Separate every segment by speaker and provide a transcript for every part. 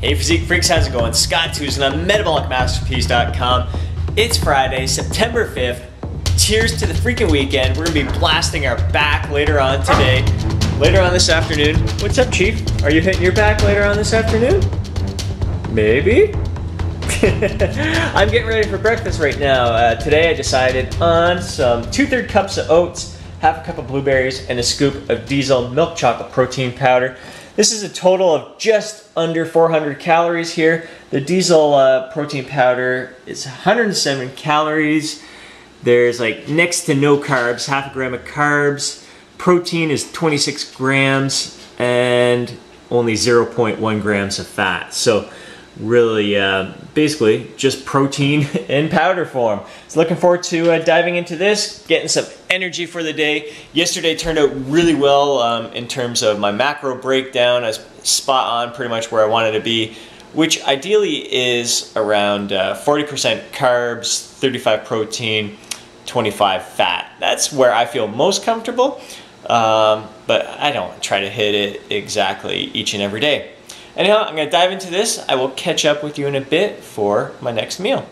Speaker 1: Hey Physique Freaks, how's it going? Scott Tucson on MetabolicMasterpiece.com. It's Friday, September 5th. Cheers to the freaking weekend. We're gonna be blasting our back later on today. Later on this afternoon. What's up, Chief? Are you hitting your back later on this afternoon? Maybe? I'm getting ready for breakfast right now. Today I decided on some 2/3 cups of oats, half a cup of blueberries, and a scoop of diesel milk chocolate protein powder. This is a total of just under 400 calories here. The diesel protein powder is 107 calories. There's like next to no carbs, half a gram of carbs. Protein is 26 grams and only 0.1 grams of fat. So really, basically just protein in powder form. So looking forward to diving into this, getting some energy for the day. Yesterday turned out really well in terms of my macro breakdown. I was spot on pretty much where I wanted to be, which ideally is around 40% carbs, 35 protein, 25 fat. That's where I feel most comfortable, but I don't try to hit it exactly each and every day. Anyhow, I'm going to dive into this. I will catch up with you in a bit for my next meal.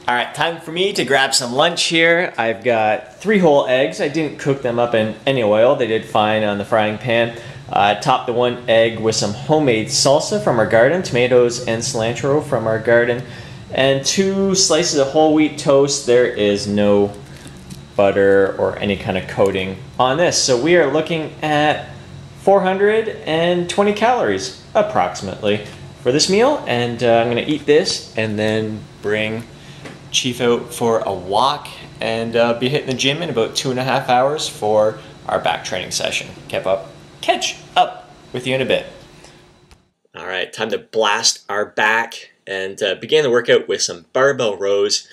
Speaker 1: All right, time for me to grab some lunch here. I've got 3 whole eggs. I didn't cook them up in any oil. They did fine on the frying pan. I topped the 1 egg with some homemade salsa from our garden, tomatoes and cilantro from our garden, and 2 slices of whole wheat toast. There is no butter or any kind of coating on this. So we are looking at 420 calories approximately for this meal, and I'm going to eat this and then bring Chief out for a walk and be hitting the gym in about 2.5 hours for our back training session. Catch up with you in a bit. All right, time to blast our back and began the workout with some barbell rows.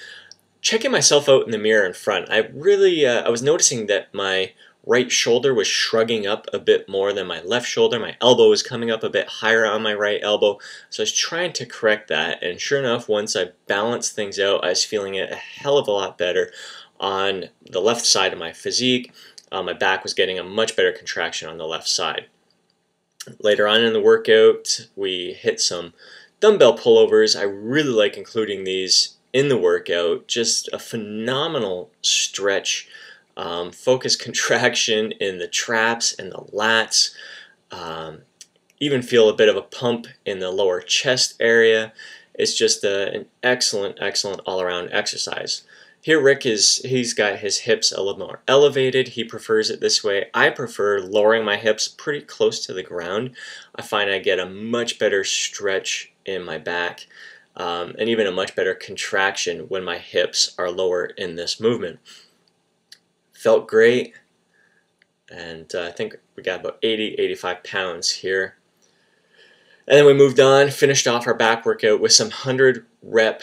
Speaker 1: Checking myself out in the mirror in front, I was noticing that my right shoulder was shrugging up a bit more than my left shoulder. My elbow was coming up a bit higher on my right elbow. So I was trying to correct that, and sure enough, once I balanced things out, I was feeling it a hell of a lot better on the left side of my physique. My back was getting a much better contraction on the left side. Later on in the workout, we hit some dumbbell pullovers. I really like including these in the workout. Just a phenomenal stretch. Focus contraction in the traps and the lats. Even feel a bit of a pump in the lower chest area. It's just an excellent all-around exercise. Here Rick he's got his hips a little more elevated. He prefers it this way. I prefer lowering my hips pretty close to the ground. I find I get a much better stretch in my back and even a much better contraction when my hips are lower in this movement. Felt great, and I think we got about 85 pounds here. And then we moved on, finished off our back workout with some 100 rep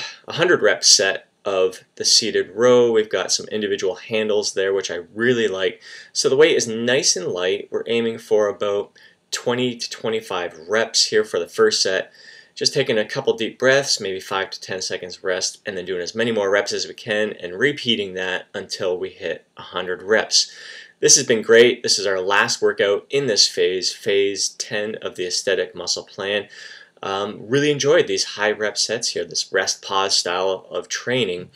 Speaker 1: set of the seated row. We've got some individual handles there, which I really like. So the weight is nice and light. We're aiming for about 20 to 25 reps here for the first set. Just taking a couple deep breaths, maybe 5 to 10 seconds rest, and then doing as many more reps as we can and repeating that until we hit 100 reps. This has been great. This is our last workout in this phase 10 of the aesthetic muscle plan. Really enjoyed these high rep sets here, this rest pause style of training.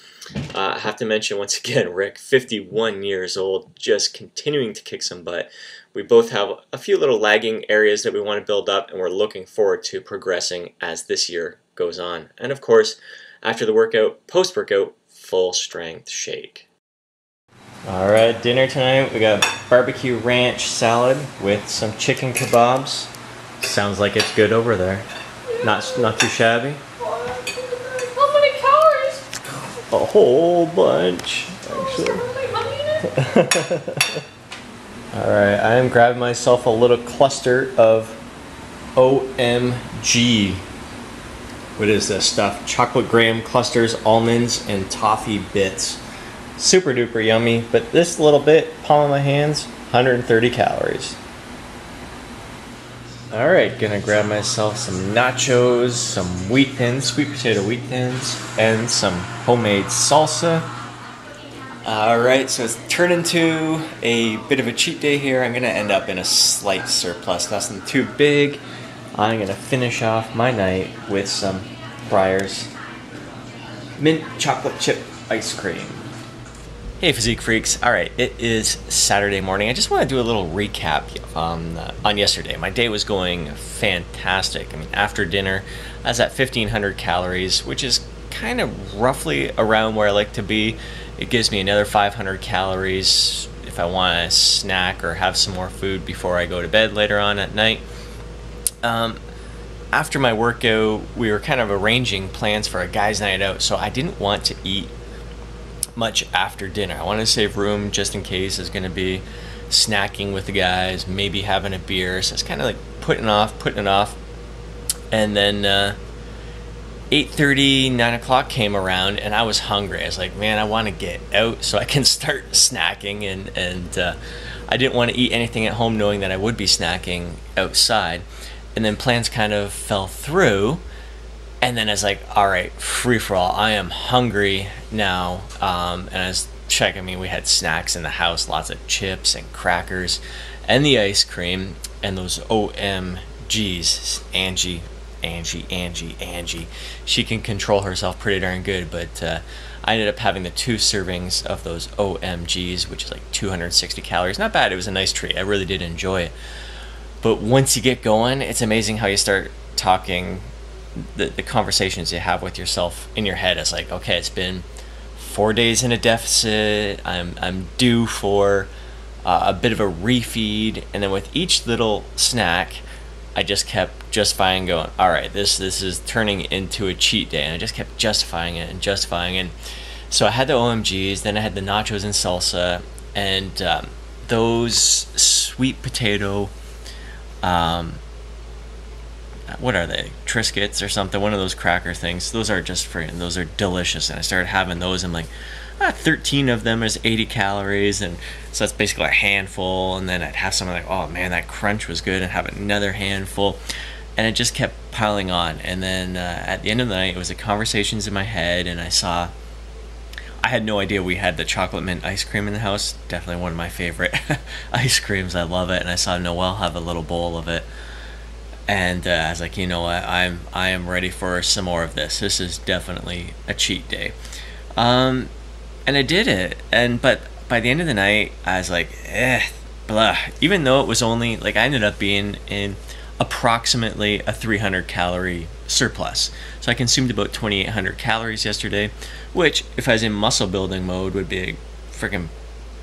Speaker 1: I have to mention once again, Rick, 51 years old, just continuing to kick some butt. We both have a few little lagging areas that we want to build up, and we're looking forward to progressing as this year goes on. And of course, after the workout, post-workout, full strength shake. All right, dinner tonight, we got barbecue ranch salad with some chicken kebabs. Sounds like it's good over there. Not too shabby.
Speaker 2: How many calories?
Speaker 1: A whole bunch, actually. Alright, I am grabbing myself a little cluster of OMG. What is this stuff? Chocolate graham clusters, almonds, and toffee bits. Super duper yummy, but this little bit, palm of my hands, 130 calories. Alright, gonna grab myself some nachos, some wheat thins, sweet potato wheat thins, and some homemade salsa. Alright, so it's turned into a bit of a cheat day here. I'm gonna end up in a slight surplus, nothing too big. I'm gonna finish off my night with some Breyers mint chocolate chip ice cream. Hey Physique Freaks, alright, it is Saturday morning. I just want to do a little recap on yesterday. My day was going fantastic. I mean, after dinner, I was at 1,500 calories, which is kind of roughly around where I like to be. It gives me another 500 calories if I want to snack or have some more food before I go to bed later on at night. After my workout, we were kind of arranging plans for a guy's night out, so I didn't want to eat much after dinner. I wanted to save room just in case I was going to be snacking with the guys, maybe having a beer. So it's kind of like putting it off. And then 8:30, 9 o'clock came around and I was hungry. I was like, man, I want to get out so I can start snacking. And I didn't want to eat anything at home knowing that I would be snacking outside. And then plans kind of fell through. And then I was like, all right, free for all. I am hungry now. And I was checking. I mean, we had snacks in the house, lots of chips and crackers, and the ice cream, and those OMGs. Angie. She can control herself pretty darn good. But I ended up having the 2 servings of those OMGs, which is like 260 calories. Not bad. It was a nice treat. I really did enjoy it. But once you get going, it's amazing how you start talking. The conversations you have with yourself in your head is like, okay, it's been 4 days in a deficit. I'm due for a bit of a refeed, and then with each little snack, I just kept justifying, going, all right, this is turning into a cheat day, and I just kept justifying it. And so I had the OMGs, then I had the nachos and salsa, and those sweet potato. What are they? Triscuits or something? One of those cracker things. Those are just freaking, those are delicious. And I started having those. I'm like, 13 of them is 80 calories. And so that's basically a handful. And then I'd have something like, oh man, that crunch was good. And have another handful. And it just kept piling on. And then at the end of the night, it was the conversations in my head. And I had no idea we had the chocolate mint ice cream in the house. Definitely one of my favorite ice creams. I love it. And I saw Noelle have a little bowl of it. And I was like, you know what, I am ready for some more of this. This is definitely a cheat day. And I did it. But by the end of the night, I was like, blah. Even though it was only, like, I ended up being in approximately a 300 calorie surplus. So I consumed about 2,800 calories yesterday, which, if I was in muscle building mode, would be freaking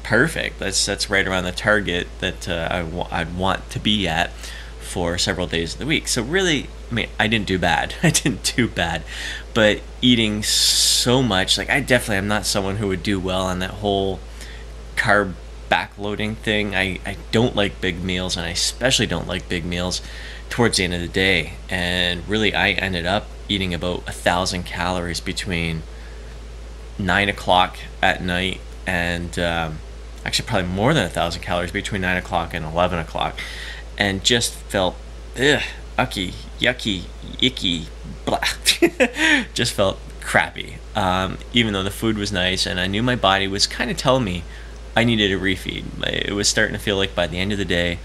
Speaker 1: perfect. That's right around the target that I'd want to be at for several days of the week. So really, I mean, I didn't do bad. But eating so much, like, I definitely am not someone who would do well on that whole carb backloading thing. I don't like big meals, and I especially don't like big meals towards the end of the day. And really, I ended up eating about 1,000 calories between 9 o'clock at night and actually probably more than 1,000 calories between 9 o'clock and 11 o'clock. And just felt, ucky, yucky, icky, blah. Just felt crappy. Even though the food was nice, and I knew my body was kind of telling me I needed a refeed. It was starting to feel like by the end of the day,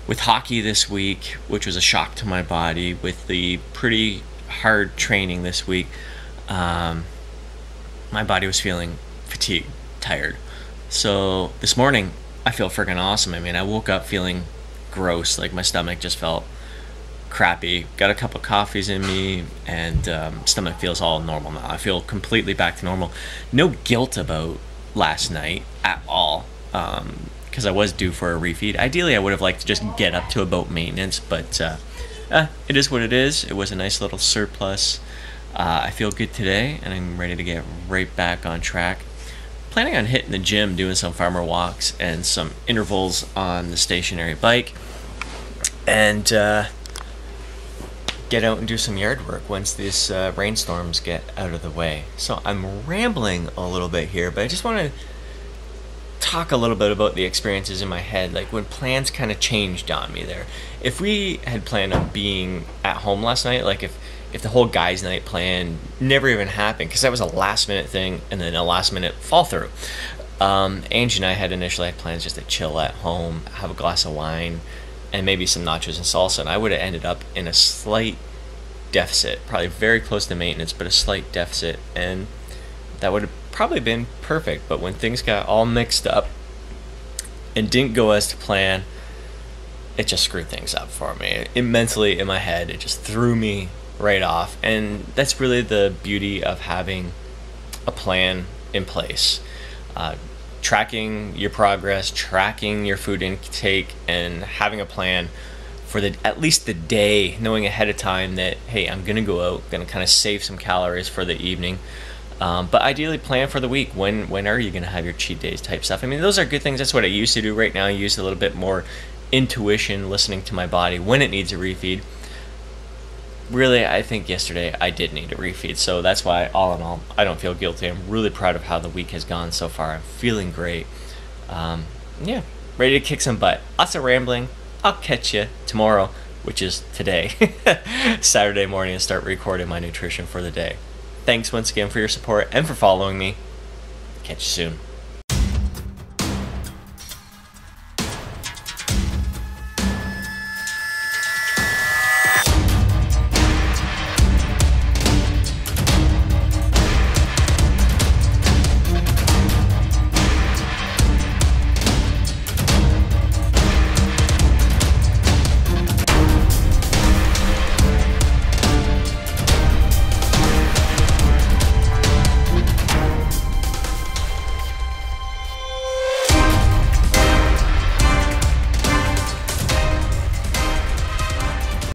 Speaker 1: with hockey this week, which was a shock to my body, with the pretty hard training this week, my body was feeling fatigued, tired. So this morning, I feel freaking awesome. I mean, I woke up feeling gross, like my stomach just felt crappy. Got a couple of coffees in me, and stomach feels all normal now. I feel completely back to normal. No guilt about last night at all, because I was due for a refeed. Ideally, I would have liked to just get up to about maintenance, but it is what it is. It was a nice little surplus. I feel good today, and I'm ready to get right back on track. Planning on hitting the gym, doing some farmer walks and some intervals on the stationary bike, and get out and do some yard work once these rainstorms get out of the way. So I'm rambling a little bit here, but I just want to talk a little bit about the experiences in my head, like when plans kind of changed on me there. If we had planned on being at home last night, like if the whole guys' night plan never even happened, because that was a last minute thing and then a last minute fall through. Angie and I had initially had plans just to chill at home, have a glass of wine, and maybe some nachos and salsa, and I would have ended up in a slight deficit, probably very close to maintenance, but a slight deficit, and that would have probably been perfect. But when things got all mixed up and didn't go as to plan, it just screwed things up for me. It mentally, in my head, it just threw me right off. And that's really the beauty of having a plan in place. Tracking your progress, tracking your food intake, and having a plan for at least the day, knowing ahead of time that, hey, I'm gonna go out, gonna kind of save some calories for the evening. But ideally plan for the week. When are you gonna have your cheat days type stuff? I mean, those are good things. That's what I used to do. Right now I use a little bit more intuition, listening to my body when it needs a refeed. Really, I think yesterday I did need a refeed, so that's why, all in all, I don't feel guilty. I'm really proud of how the week has gone so far. I'm feeling great. Yeah, ready to kick some butt. Lots of rambling. I'll catch you tomorrow, which is today, Saturday morning, and start recording my nutrition for the day. Thanks once again for your support and for following me. Catch you soon.